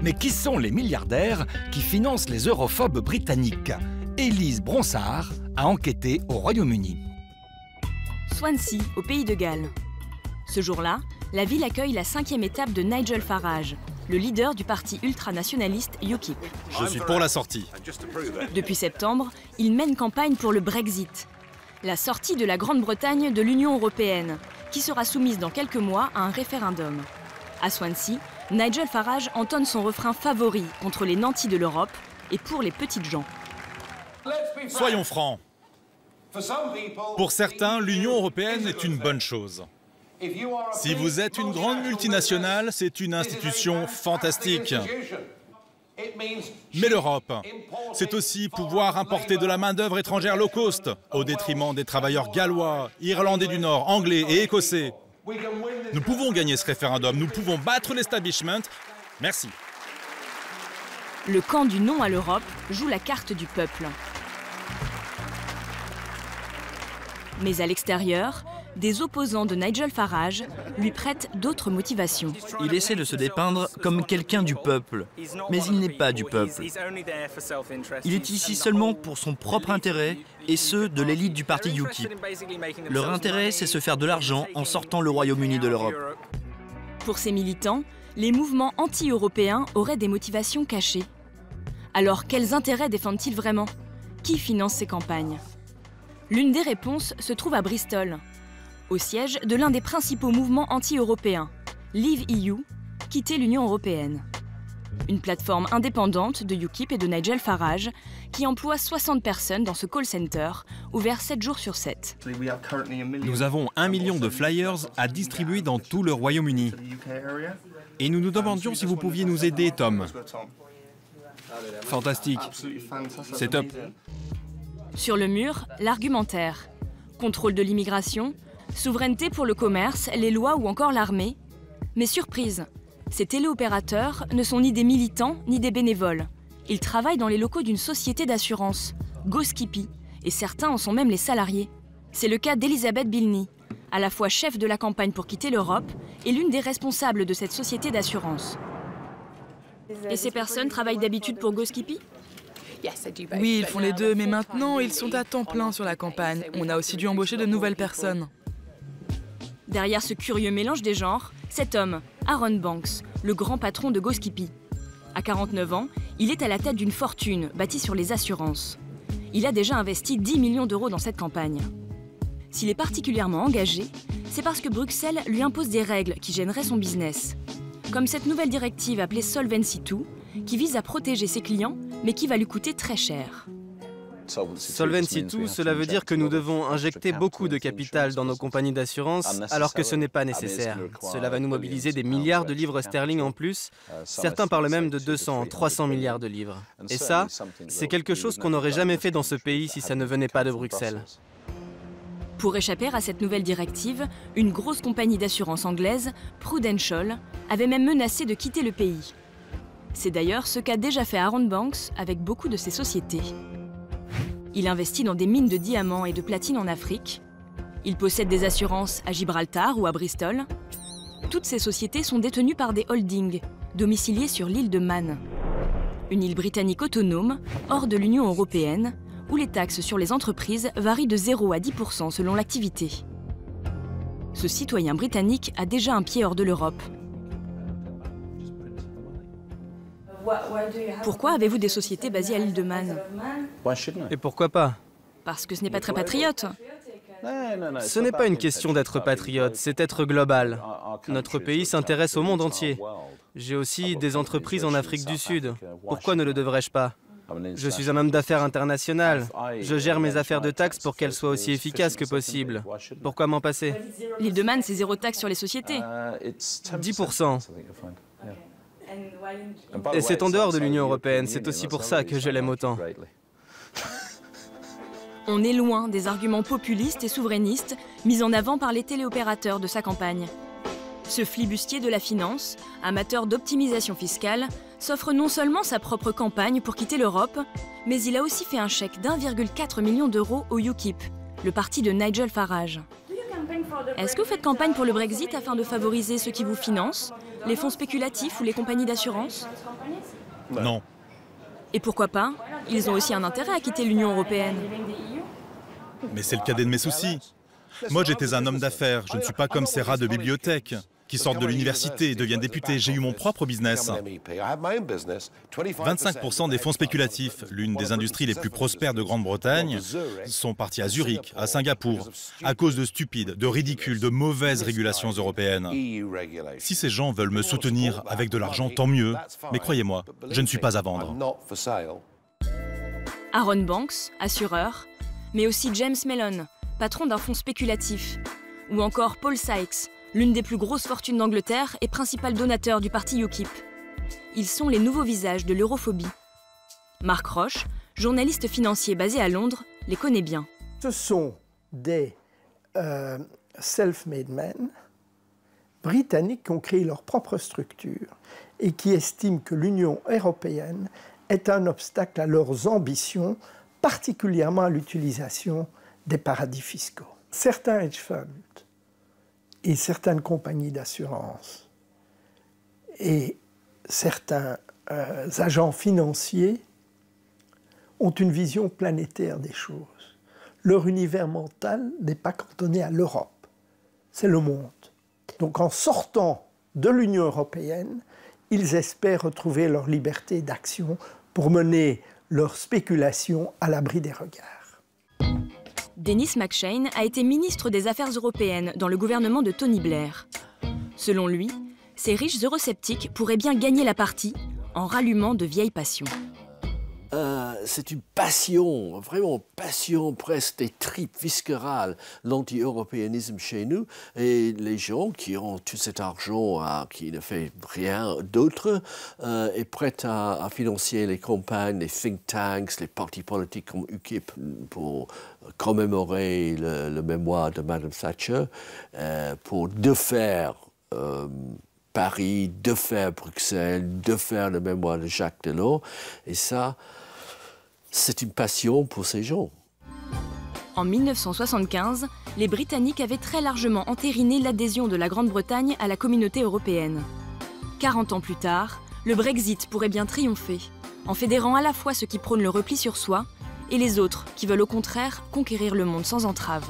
Mais qui sont les milliardaires qui financent les europhobes britanniques? Élise Bronsard a enquêté au Royaume-Uni. Swansea, au pays de Galles. Ce jour-là, la ville accueille la 5e étape de Nigel Farage, le leader du parti ultranationaliste UKIP. Je suis pour la sortie. Depuis septembre, il mène campagne pour le Brexit, la sortie de la Grande-Bretagne de l'Union européenne, qui sera soumise dans quelques mois à un référendum. À Swansea, Nigel Farage entonne son refrain favori contre les nantis de l'Europe et pour les petites gens. Soyons francs. Pour certains, l'Union européenne est une bonne chose. Si vous êtes une grande multinationale, c'est une institution fantastique. Mais l'Europe, c'est aussi pouvoir importer de la main-d'œuvre étrangère low cost, au détriment des travailleurs gallois, irlandais du Nord, anglais et écossais. Nous pouvons gagner ce référendum, nous pouvons battre l'establishment. Merci. Le camp du non à l'Europe joue la carte du peuple. Mais à l'extérieur, des opposants de Nigel Farage lui prêtent d'autres motivations. Il essaie de se dépeindre comme quelqu'un du peuple, mais il n'est pas du peuple. Il est ici seulement pour son propre intérêt et ceux de l'élite du parti UKIP. Leur intérêt, c'est se faire de l'argent en sortant le Royaume-Uni de l'Europe. Pour ces militants, les mouvements anti-européens auraient des motivations cachées. Alors quels intérêts défendent-ils vraiment? Qui finance ces campagnes? L'une des réponses se trouve à Bristol, au siège de l'un des principaux mouvements anti-européens, Leave EU, quitter l'Union européenne. Une plateforme indépendante de UKIP et de Nigel Farage qui emploie 60 personnes dans ce call center, ouvert 7 jours sur 7. Nous avons 1 million de flyers à distribuer dans tout le Royaume-Uni. Et nous nous demandions si vous pouviez nous aider, Tom. Fantastique. C'est top. Sur le mur, l'argumentaire. Contrôle de l'immigration, souveraineté pour le commerce, les lois ou encore l'armée. Mais surprise, ces téléopérateurs ne sont ni des militants ni des bénévoles. Ils travaillent dans les locaux d'une société d'assurance, GoSkippy, et certains en sont même les salariés. C'est le cas d'Elizabeth Bilney, à la fois chef de la campagne pour quitter l'Europe et l'une des responsables de cette société d'assurance. Et ces personnes travaillent d'habitude pour GoSkippy ? Oui, ils font les deux, mais maintenant, ils sont à temps plein sur la campagne. On a aussi dû embaucher de nouvelles personnes. Derrière ce curieux mélange des genres, cet homme, Aaron Banks, le grand patron de GoSkippy. À 49 ans, il est à la tête d'une fortune bâtie sur les assurances. Il a déjà investi 10 millions d'euros dans cette campagne. S'il est particulièrement engagé, c'est parce que Bruxelles lui impose des règles qui gêneraient son business. Comme cette nouvelle directive appelée Solvency II, qui vise à protéger ses clients, mais qui va lui coûter très cher. Solvency II, cela veut dire que nous devons injecter beaucoup de capital dans nos compagnies d'assurance, alors que ce n'est pas nécessaire. Cela va nous mobiliser des milliards de livres sterling en plus. Certains parlent même de 200, 300 milliards de livres. Et ça, c'est quelque chose qu'on n'aurait jamais fait dans ce pays si ça ne venait pas de Bruxelles. Pour échapper à cette nouvelle directive, une grosse compagnie d'assurance anglaise, Prudential, avait même menacé de quitter le pays. C'est d'ailleurs ce qu'a déjà fait Aaron Banks avec beaucoup de ses sociétés. Il investit dans des mines de diamants et de platine en Afrique. Il possède des assurances à Gibraltar ou à Bristol. Toutes ces sociétés sont détenues par des holdings, domiciliés sur l'île de Man. Une île britannique autonome, hors de l'Union européenne, où les taxes sur les entreprises varient de 0 à 10% selon l'activité. Ce citoyen britannique a déjà un pied hors de l'Europe. Pourquoi avez-vous des sociétés basées à l'île de Man? Et pourquoi pas? Parce que ce n'est pas très patriote. Ce n'est pas une question d'être patriote, c'est être global. Notre pays s'intéresse au monde entier. J'ai aussi des entreprises en Afrique du Sud. Pourquoi ne le devrais-je pas? Je suis un homme d'affaires international. Je gère mes affaires de taxes pour qu'elles soient aussi efficaces que possible. Pourquoi m'en passer? L'île de Man, c'est 0 taxe sur les sociétés. 10%. Et c'est en dehors de l'Union européenne, c'est aussi pour ça que je l'aime autant. On est loin des arguments populistes et souverainistes mis en avant par les téléopérateurs de sa campagne. Ce flibustier de la finance, amateur d'optimisation fiscale, s'offre non seulement sa propre campagne pour quitter l'Europe, mais il a aussi fait un chèque d'1,4 million d'euros au UKIP, le parti de Nigel Farage. Est-ce que vous faites campagne pour le Brexit afin de favoriser ceux qui vous financent? Les fonds spéculatifs ou les compagnies d'assurance? Non. Et pourquoi pas? Ils ont aussi un intérêt à quitter l'Union européenne. Mais c'est le cadet de mes soucis. Moi, j'étais un homme d'affaires. Je ne suis pas comme ces rats de bibliothèque qui sortent de l'université et deviennent députés. J'ai eu mon propre business. 25% des fonds spéculatifs, l'une des industries les plus prospères de Grande-Bretagne, sont partis à Zurich, à Singapour, à cause de stupides, de ridicules, de mauvaises régulations européennes. Si ces gens veulent me soutenir avec de l'argent, tant mieux. Mais croyez-moi, je ne suis pas à vendre. Aaron Banks, assureur, mais aussi James Mellon, patron d'un fonds spéculatif, ou encore Paul Sykes, l'une des plus grosses fortunes d'Angleterre et principal donateur du parti UKIP. Ils sont les nouveaux visages de l'europhobie. Marc Roche, journaliste financier basé à Londres, les connaît bien. Ce sont des self-made men britanniques qui ont créé leur propre structure et qui estiment que l'Union européenne est un obstacle à leurs ambitions, particulièrement à l'utilisation des paradis fiscaux. Certains hedge funds et certaines compagnies d'assurance et certains agents financiers ont une vision planétaire des choses. Leur univers mental n'est pas cantonné à l'Europe, c'est le monde. Donc en sortant de l'Union européenne, ils espèrent retrouver leur liberté d'action pour mener leur spéculation à l'abri des regards. Dennis McShane a été ministre des Affaires européennes dans le gouvernement de Tony Blair. Selon lui, ces riches eurosceptiques pourraient bien gagner la partie en rallumant de vieilles passions. C'est une passion, vraiment passion presque des tripes viscérales, l'anti-européanisme chez nous. Et les gens qui ont tout cet argent, qui ne fait rien d'autre, est prêt à financer les campagnes, les think tanks, les partis politiques comme UKIP pour commémorer le mémoire de Madame Thatcher, pour défaire Paris, défaire Bruxelles, défaire le mémoire de Jacques Delors. Et ça, c'est une passion pour ces gens. En 1975, les Britanniques avaient très largement entériné l'adhésion de la Grande-Bretagne à la communauté européenne. 40 ans plus tard, le Brexit pourrait bien triompher, en fédérant à la fois ceux qui prônent le repli sur soi et les autres qui veulent au contraire conquérir le monde sans entrave.